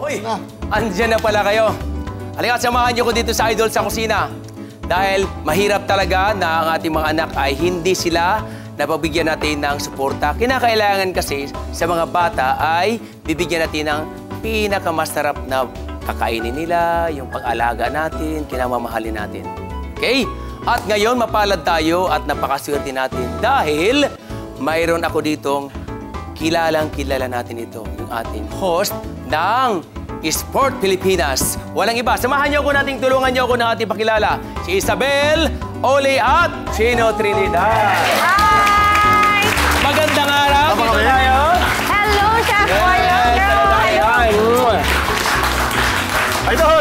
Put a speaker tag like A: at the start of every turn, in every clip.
A: Uy, andyan na pala kayo. Halika, samahan niyo ko dito sa Idol sa Kusina. Dahil mahirap talaga na ang ating mga anak ay hindi sila napabigyan natin ng suporta. Kinakailangan kasi sa mga bata ay bibigyan natin ng pinakamasarap na kakainin nila, yung pag-alaga natin, kinamamahalin natin. Okay? At ngayon, mapalad tayo at napakaswerte natin dahil mayroon ako ditong kilalang-kilala natin ito, yung ating host ng Sport Pilipinas. Walang iba. Samahan niyo ako nating tulungan niyo ako ng ating pakilala. Si Isabel, Oli at Chino Trinidad.
B: Hi!
A: Magandang araw. Dito tayo.
B: Hello, Chef Boyo.
C: Idol!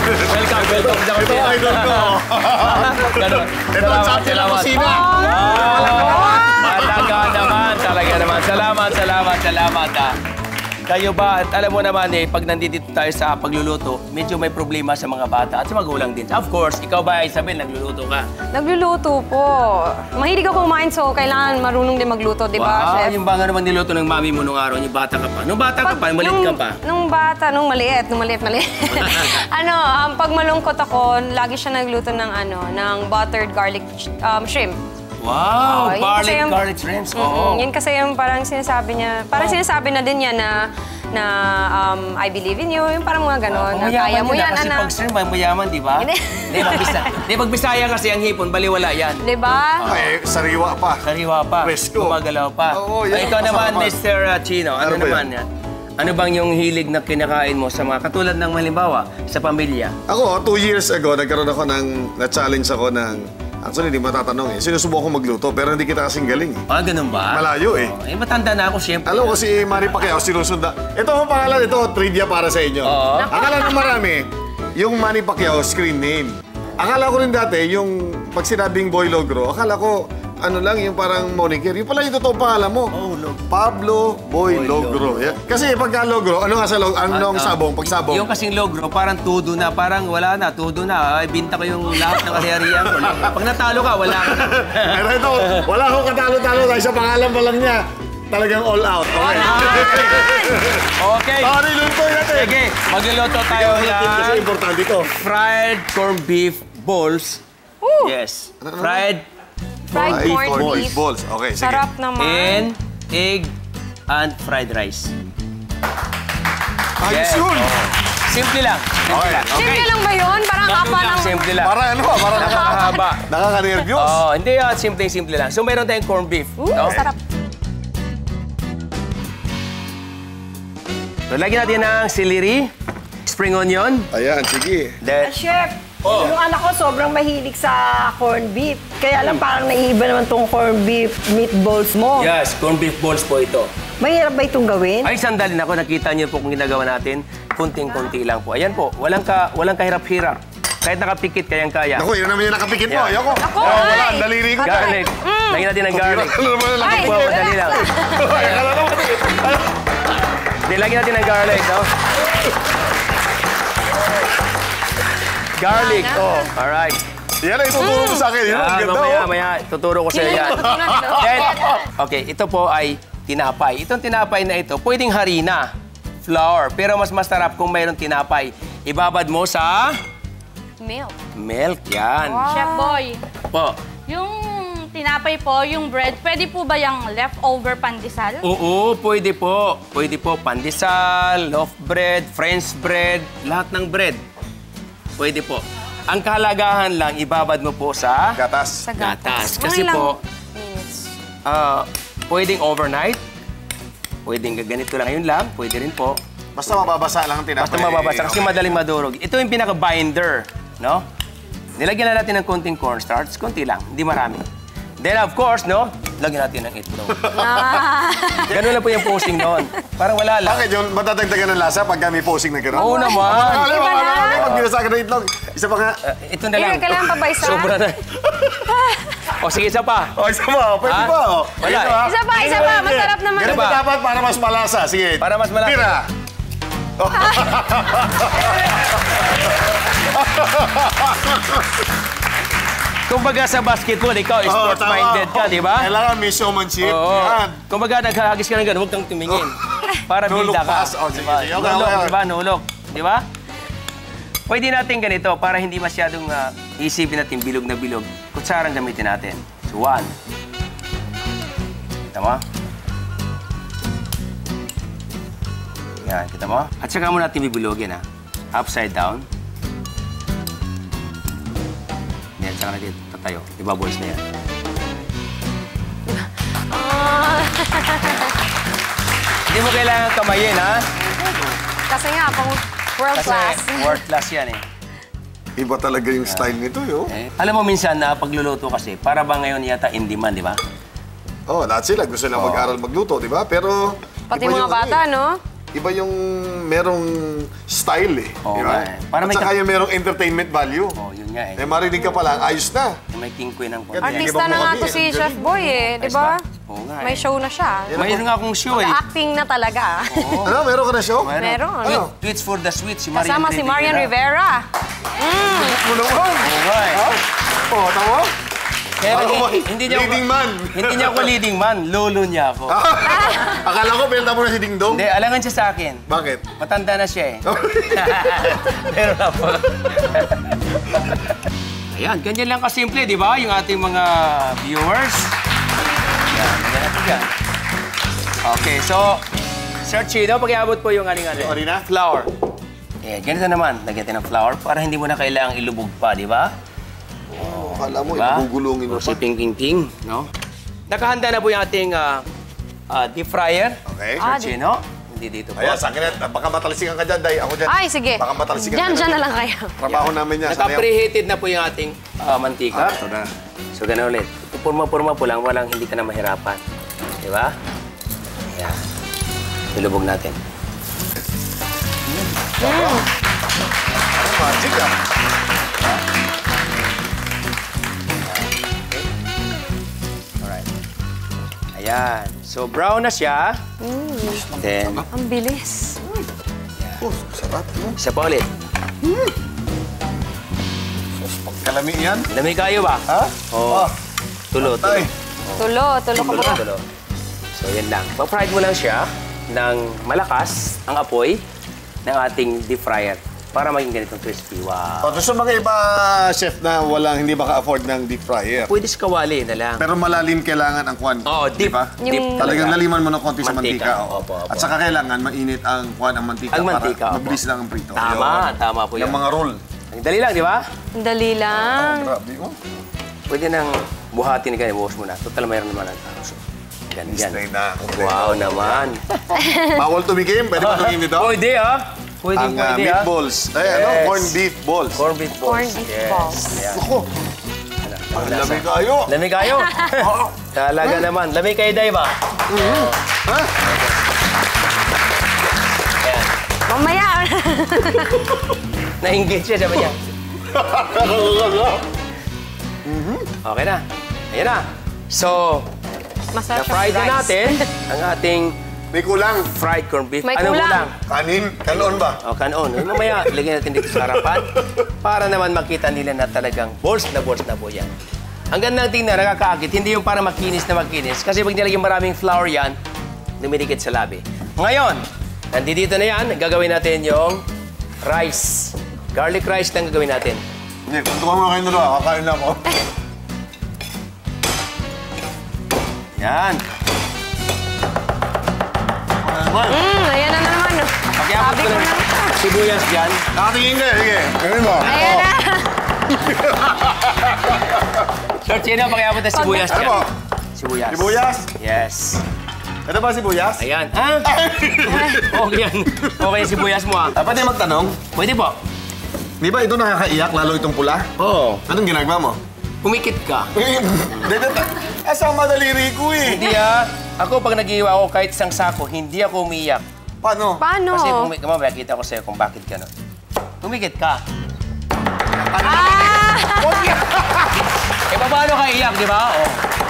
A: Welcome.
C: Ito ang idol ko. Ito ang champion ng kusina.
A: Talaga naman. Salamat. Kayo ba, at alam mo naman pag nandito tayo sa pagluluto, medyo may problema sa mga bata at sa magulang din. Of course, ikaw ba, Isabel, nagluluto ka?
B: Nagluluto po. Mahilig ako kumain, so kailangan marunong din magluto, di ba, Chef?
A: Yung ba nga naman niluto ng mami mo nung araw, yung bata ka pa? Nung bata ka pa, maliit ka pa?
B: Nung maliit. Pag malungkot ako, lagi siya nagluto ng buttered garlic shrimp.
A: Wow! Garlic shrimps.
B: Yun kasi yung parang sinasabi niya, sinasabi na din niya na I believe in you, yung parang mga ganon. Kaya mo yan,
A: anak. Kasi pag shrimp, mayaman, di ba? Di pag Bisaya kasi ang hipon, baliwala yan.
B: Di ba?
C: Ay, sariwa pa. Presko.
A: Gumagalaw pa. Ikaw naman, Mr. Chino, ano naman yan? Ano bang yung hilig na kinakain mo sa mga katulad ng halimbawa sa pamilya?
C: Ako, 2 years ago, nagkaroon ako na-challenge ako ng... Actually, hindi matatanong eh. Sinusubukan ko magluto, pero hindi kita kasing galing eh.
A: Ah, ganun ba?
C: Malayo eh.
A: Matanda na ako, siyempre.
C: Alam ko si Manny Pacquiao, sinusunda. Ito ang pangalan, ito, trivia para sa inyo. Akala ng marami, yung Manny Pacquiao, screen name. Akala ko rin dati, yung pag sinabing Boy Logro, akala ko, ano lang, yung parang moniker. Yung pala yung totoong pangalan mo. Pablo Boy Logro. Yeah. Kasi pagka Logro, ano nga sa anong sabong, pagsabong?
A: Yung kasing Logro, parang tudo na, parang wala na, tudo na. Ay, binta ko yung lahat ng ari-arian ko. Pag natalo ka, wala ka na.
C: Pero ito, wala akong katalo-talo dahil sa pangalan pa lang niya. Talagang all out. Okay.
A: Okay.
C: Luto natin.
A: Sige, magluluto tayo yan.
C: Kasi importante ito.
A: Fried corned beef balls. Yes. Fried
B: corned beef
C: balls. Okay, sige.
B: Sarap naman.
A: And egg and fried rice.
C: Ayos yun!
A: Simple lang.
B: Simple lang ba yun? Parang apa ng...
A: Simple lang.
C: Para ano ba? Para
A: nakakahaba.
C: Nakaka-nervyos?
A: Hindi yan. Simple lang. So, meron tayong corned beef.
B: Sarap.
A: So, lagyan natin ng celery, spring onion.
C: Ayan, sige.
D: Chef, yung anak ko sobrang mahilig sa corned beef. Kaya lang parang naiiba naman tong corned beef meatballs mo.
A: Yes, corned beef balls po ito.
D: Mahirap ba itong gawin?
A: Ay, sandali na ako. Nakita niyo po kung ginagawa natin. Kunting-kunti lang po. Ayan po. Walang kahirap-hirap. Kahit nakapikit, kayang-kaya.
C: Naku, yun naman yung nakapikit mo. Ayoko.
B: Naku,
C: wala, ang daliri ko.
A: Garlic. Lagyan natin ng garlic.
B: Ay,
A: Dali lang. Lagyan natin ng garlic, no? Garlic, alright.
C: Yan ang ituturo mo sa akin. Yun ang ganda,
A: Mamaya, tuturo ko sa'yo yan. Then, okay, ito po ay tinapay. Itong tinapay na ito, pwedeng harina, flour, pero mas masarap kung mayroong tinapay. Ibabad mo sa...
B: milk.
A: Milk, yan.
E: Chef Boy,
A: Po.
E: yung tinapay po, yung bread, pwede po ba yung leftover pandesal?
A: Oo, pwede po. Pwede po, pandesal, loaf bread, French bread, lahat ng bread. Pwede po. Ang kahalagahan lang, ibabad mo po sa...
C: Gatas.
A: Gatas. Kasi po, pwedeng overnight, pwedeng ganito lang ngayon lang, pwede rin po.
C: Basta mababasa lang ang tinapay.
A: Basta mababasa kasi madaling madurog. Ito yung pinaka-binder, no? Nilagyan na natin ng konting cornstarch, konti lang, hindi marami. Then of course, no? Lagyan natin ng itlog. Ganun lang po yung posing noon. Parang wala lang.
C: Bakit yun? Matadagdagan ng lasa pag may posing na gano'n?
A: Oo naman.
C: Pag binasagan ng itlog, isa pa nga.
A: Ito na lang.
B: Kailangan pa ba isa?
A: Sobra na. O sige, isa pa.
C: O, isa pa. Pwede ba?
A: Wala.
B: Isa pa. Masarap naman.
C: Ganito dapat para mas malasa. Sige.
A: Para mas malasa.
C: Tira.
A: Kumbaga sa basketball, ikaw, sports-minded ka, di ba?
C: Kailangan may showmanship.
A: Oo.
C: Yan.
A: Kumbaga, naghahagis ka ng gano'n, huwag kang tumingin. Para
C: Nulok
A: bida ka.
C: pass. Oh, sige,
A: Diba?
C: sige. Okay,
A: Nulok,
C: okay.
A: diba? Nulok. Di ba? Pwede natin ganito para hindi masyadong isipin natin bilog na bilog. Kutsarang gamitin natin. So, 1. Kita mo? Yan, kita mo? At saka mo natin bibilogin, ha? Upside down. Yan, saka natin tatayo. Diba, boys na yan? Hindi mo kailangan kamayin, ha?
B: Kasi nga, pang world
A: Kasi
B: class.
A: world class yan, eh.
C: Iba talaga yung style nito, yo.
A: Alam mo minsan na pagluluto kasi, para ba ngayon yata in demand, di ba?
C: Oh, lahat sila gusto lang mag-aral magluto, di ba? Pero...
B: Pati
C: iba
B: mga
C: yung
B: bata, no?
C: Iba yung merong style, eh.
A: Oo
C: di ba?
A: nga, eh. Para
C: At
A: may
C: saka yung merong entertainment value.
A: Oh, yun nga, eh.
C: Eh, marinig ka pa lang, ayos na.
A: May king queen ng konti.
C: Yan,
B: Artista
C: Ibang
B: na nga
C: mga
B: to
C: kami,
B: si
C: ang
B: Chef
C: galing.
B: Boy, eh. Di
A: Ayos
B: ba?
A: Oo nga,
B: May
A: eh.
B: show na siya.
A: Mayroon nga akong show, eh.
B: Acting na talaga.
C: Ano, meron ka na show?
B: Meron.
C: Ano?
A: Tweets for the sweet, si Marian
B: Kasama si Marian Rivera.
C: Mo naman.
A: Oo nga, eh.
C: Oh, tama?
A: Kaya hindi niya
C: Leading man.
A: Hindi niya ako leading man, lolo niya ako.
C: Akala ko, belta mo na si Ding Dong.
A: Hindi, alangan siya sa akin.
C: Bakit?
A: Matanda na siya, eh. Pero na po. Ayan, ganyan lang kasimple, di ba? Yung ating mga viewers. Ayan, ganyan natin dyan. Okay, so, Sir Chino, pag-iabot po yung aling
C: Yung harina?
A: flour. Eh, ganito naman, lagyan natin ng flour para hindi mo na kailangang ilubog pa, di ba?
C: Akala mo,
A: Diba?
C: ibugulungin mo
A: O si
C: pa.
A: ting-ting-ting, no? Nakahanda na po yung ating deep fryer.
C: Okay.
A: Sir Chino, hindi dito po.
C: Ayan, sa akin, baka matalsikan ka dyan, Day. Ako dyan.
B: Ay, sige.
C: Baka matalsikan
B: Diyan,
C: ka
B: diyan na lang kayo.
C: Trabaho namin yan.
A: Naka-preheated na po yung ating mantika.
C: Ito na.
A: So, ganun ulit. Purma-purma po lang, walang hindi ka na mahirapan. Di ba? Ayan. Nilubog natin.
C: Magic, ah.
A: Alright. Ayan. So, brown na siya. Then,
B: Ang bilis.
C: Oh, sarap mo.
A: isa pa ulit.
C: Kalami yan.
A: Lamig kayo ba?
C: Ha?
A: Oo. Tulo, tulo.
C: Tay.
B: Tulo ka
A: Tulo,
B: ba?
A: tulo. So, yan lang. Pa-fried mo lang siya ng malakas ang apoy ng ating deep fryer para maging ganitong crispy. Wow.
C: O, sa mga iba, chef na hindi maka-afford ng deep fryer.
A: Pwede sa kawali na lang.
C: Pero malalim kailangan ang kwan.
A: Oo,
C: Di
A: deep.
C: ba?
B: Yung-
C: Talagang laliman mo ng konti sa
A: Mantika.
C: mantika. oo.
A: Opo, opo.
C: At saka kailangan mainit ang kwan ang mantika,
A: Ang mantika,
C: para
A: opo.
C: mabilis lang ang prito.
A: Tama,
C: Yun.
A: tama po
C: Yung
A: yun.
C: mga roll.
A: Ang dali lang, di ba?
B: Ang dali lang.
C: Grabe, oh.
A: Pwede nang buhatin ganyan, buhos mo na. Total, mayroon naman ang tao. So, ganyan.
C: Stay na.
A: Wow naman.
C: Bawal tumikim? Pwede ba tumikim dito?
A: Pwede, ah. Pwede,
C: Ang
A: pwede, ah.
C: meatballs. Ay, ano?
A: Yes.
C: Corned beef balls.
A: Corned beef balls.
B: Corned beef
A: Yes.
B: balls.
A: Ayan.
C: Ako, ang lamig kayo.
A: Lamig kayo. Talaga naman. Lamig kayo, Day ba?
C: Ha?
A: Ayan.
B: Mamaya.
A: Na-engage siya, sabi niya. Okay na. Ayan na. So,
B: Masarap
A: na-fried na
B: rice.
A: natin ang ating
C: May kulang.
A: fried corned beef.
B: May
A: Anong
B: kulang.
C: Kanin? Kanon ba?
A: O, kanon. Mamaya, lagyan natin dito sa harapan para naman makita nila na talagang balls na po yan. Ang gandang tingnan, nakakaakit, hindi yung para makinis na makinis. Kasi pag nilagyan maraming flour yan, dumidikit sa labi. Ngayon, nandito na yan, gagawin natin yung rice. Garlic rice lang gagawin natin.
C: Hindi, kuntukan mo kayo nila. Kakain na ako.
A: Yan.
B: Ayan na naman.
A: Pakiabot
B: Sabi
A: ko
B: ko
A: ng
B: na.
A: sibuyas dyan.
C: Nakatingin ka, sige. Ganun mo.
B: Ayan na.
A: Sir Chino, pakiabot ng sibuyas
C: Ano
A: dyan.
C: po?
A: Sibuyas.
C: Sibuyas?
A: Yes.
C: Ito ba sibuyas?
A: Ayan. Ha? Okay yan. Okay yung sibuyas mo, ha?
C: Pwede magtanong?
A: Pwede po.
C: Di ba ito nakakaiyak, lalo itong pula?
A: Oo.
C: Anong ginagawa mo?
A: Pumikit ka.
C: Asa ang madaliri ko eh.
A: Hindi, ha? Ako, pag nag-iiwa ako kahit isang sako, hindi ako umiyak.
C: Paano?
B: Paano?
A: Kasi mamaya kita ko sa'yo kung bakit ka nun. Pumikit ka. Eh, paano ka iyak, di ba? Oh.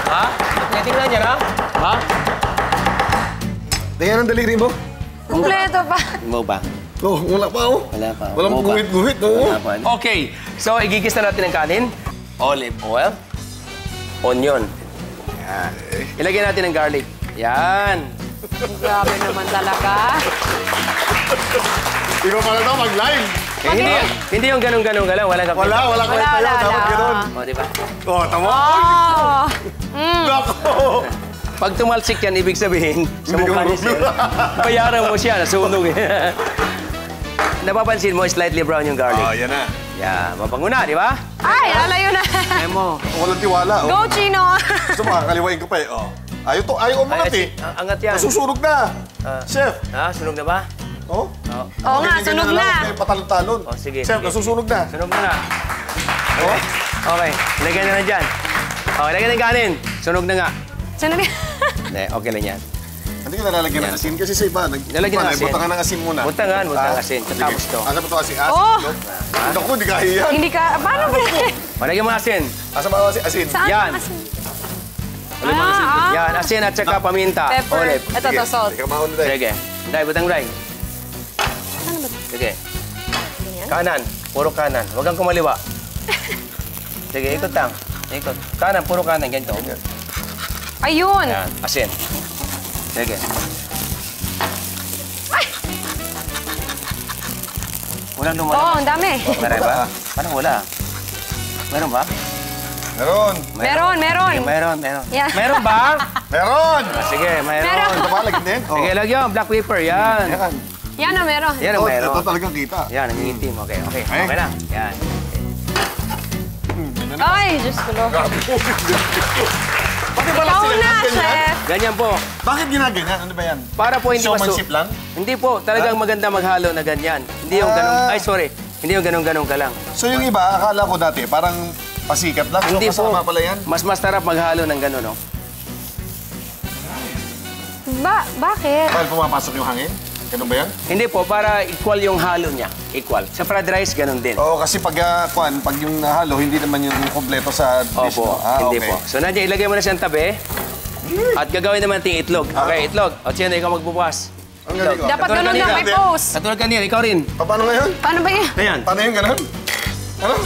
A: Ha? Tingnan niya na. Ha?
C: Tingnan ang daliri mo.
B: Kumpleto pa.
A: Mo ba?
C: Oh, wala pa oh.
A: Wala pa.
C: Walang
A: Mo ba?
C: guhit-guhit, oh.
A: Wala pa. Okay, so igigis na natin ang kanin. Olive oil. Onion. Yan. Ilagay natin ang garlic. Yan.
B: Grabe naman talaga.
C: Ikaw pala daw mag-live.
A: Eh, hindi yung ganun-ganun ka lang. Walang kape.
C: Wala kwenta yun. Dapat ganun.
A: O, di ba?
C: Oh, tama.
B: Oh!
C: Nako.
A: Pag tumalsik yan, ibig sabihin, sa mukha niya siya. Bayaran mo siya, nasunog eh. Napapansin mo, slightly brown yung garlic.
C: Oh, yan na.
A: Yeah, mabango na, di ba?
B: Ay, lalayo na.
A: Emo.
C: Walang tiwala. Oh.
B: Go, Chino!
C: Gusto mo, kakaliwain ko pa eh. Oh. Ayaw umangat eh.
A: Angat yan.
C: Nasusunog na. Chef.
A: Sunog na ba?
C: Oh?
B: Oo nga, sunog na.
C: May patalon-talon.
A: Oh, sige,
C: Chef,
A: sige.
C: nasusunog na.
A: Sunog na nga.
C: Oh?
A: Okay, ilagay na dyan. Okay, ilagay na yung kanin. Sunog na nga.
B: Sunog na.
A: Hindi, okay lang yan.
C: Hindi ka nalalagyan ng asin kasi sa iba.
A: Lalagyan ng asin.
C: Butangan ng asin muna.
A: Butangan asin. Tapos to.
C: Asa pa ito asin?
B: Oh!
C: Naku, hindi kaya yan.
B: Hindi ka, paano ba?
A: Malagyan mo asin.
C: Asa ba asin?
B: Saan
A: Yan.
B: ang asin?
A: Yan, asin at saka paminta.
B: Pepper.
A: Olive.
B: Ito to, salt.
C: Ikaw mahon na
A: Sige. Day, butang day. Sige. Kanan. Puro kanan. Huwag kang kumaliwa. Sige, ikot lang. Ikot. Kanan, puro kanan. Ganito.
B: Ayun!
A: Yan, asin. Sige. Walang
B: Oo,
A: lumalabas.
B: ang dami.
A: Meron ba? Parang wala. Meron ba?
C: Meron.
B: Meron.
A: Meron.
B: Yan.
A: Meron ba?
C: Meron!
A: Sige,
B: Meron.
A: meron.
C: Ito ba, lagyan din?
A: Sige, lagyan. Black pepper. Yan.
C: Yan.
B: Yan o, meron.
A: Yan ang
C: Oh,
A: meron.
C: ito talagang kita.
A: Yan, nangingitim. Okay.
C: Eh?
A: Okay na. Yan.
B: Ay, Diyos ko, Lord.
C: Pati pala
B: Ikaw
C: sila
B: na,
C: ganyan?
B: chef.
A: Ganyan po.
C: Bakit ginaganyan? Ano ba yan?
A: Para po hindi
C: Showmanship lang?
A: Hindi po. Talagang maganda maghalo na ganyan. Hindi yung ganun. Ay, sorry. Hindi yung ganun-ganun ka lang.
C: So yung iba, akala ko dati, parang pasikat lang.
A: Hindi
C: so,
A: po.
C: kasama pala yan?
A: Mas masarap maghalo ng ganun, no?
B: Bakit?
C: Dahil pumapasok yung hangin? Ganun ba yan?
A: Hindi po. Para equal yung halo niya. Equal. Sa fried rice, ganun din.
C: Oo, kasi pag yung nahalo, hindi naman yung kompleto sa dish.
A: Opo.
C: no?
A: Hindi
C: okay.
A: po. So, nandiyan, ilagay mo na siyang tabi. At gagawin naman natin itlog. Okay, itlog. O, Chino, ikaw magbubukas.
C: Ang galing ko.
B: Dapat
A: Katulad
B: ganun lang,
A: kanina.
B: may pose.
A: Katulad kanina, ikaw rin.
C: Paano ngayon?
B: Paano ba yan?
A: Ayan.
C: Paano yung ganun? Ano?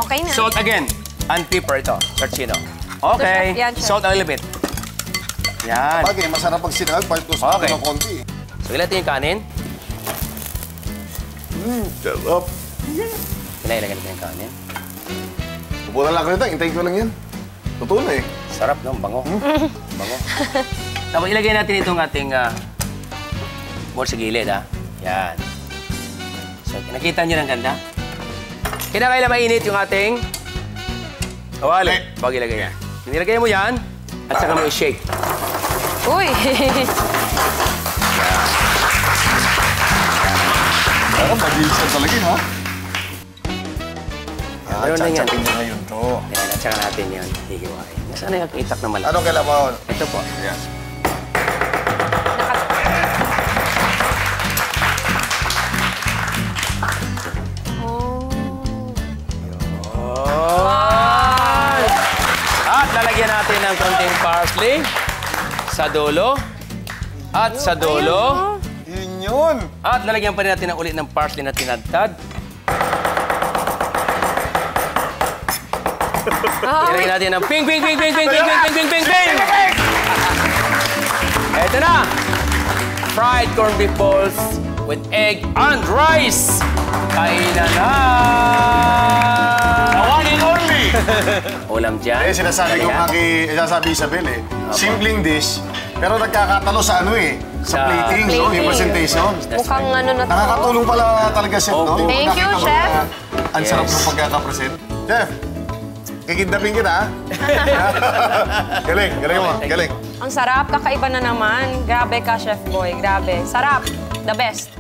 B: Okay na.
A: Salt again. And pepper ito. Sir Chino. Okay.
B: Chef, yan, chef.
A: Salt a little bit. Yan.
C: Bagay, masarap pag sinag, pag gusto
A: Okay.
C: ng konti.
A: So, ilagay yung kanin.
C: Sarap.
A: Ilagay natin yung kanin.
C: Bubulan lang ko nito, hintayin ko lang yan. Totoo na eh.
A: Sarap, no? Bango. Bango. Tapos ilagay natin itong ating bowl sa gilid, ha? Yan. So, nakita niyo ng ganda? Kinakailan mainit yung ating kawali. Pag ilagay yan. Nilagay mo yan, at saka mo i-shake.
B: Uy!
C: Parang mabilis na talaga yun, ha?
A: Meron na yan.
C: Tsatsapin niya ngayon to.
A: Yan, at saka natin yan hihiwain. Nasaan na yung itak na malaki?
C: Anong kailangan?
A: Ito po.
C: Ayan.
A: At lalagyan natin ng konting parsley sa dulo. At sa dulo.
C: Yun yun.
A: At lalagyan pa rin natin ng ulit ng parsley na tinadtad. Ilagyan natin ng ping, ping, ping, ping, ping, ping, ping, ping, ping, ping, ping! Ito na! Fried corned beef balls with egg and rice! Kainan na!
C: The one and only!
A: Ulam dyan.
C: Eh, sinasabi ko
A: Ayan.
C: sinasabi Isabel eh. Simpleng dish, pero nagkakatalo sa ano eh. Sa
A: Sa
C: plating, no? Yung
B: plating.
C: presentation.
B: Mukhang ano na to.
C: Nakakatulong pala talaga, Chef, no?
A: Opo.
C: Yung
B: Thank you,
C: nakita mo
B: Chef.
C: na Ang sarap
A: Yes.
C: ng pagkakapresent. Chef, kikidnapin kita, ha? Galing, galing mo, galing.
B: Ang sarap, kakaiba na naman. Grabe ka, Chef Boy. Grabe. Sarap. The best.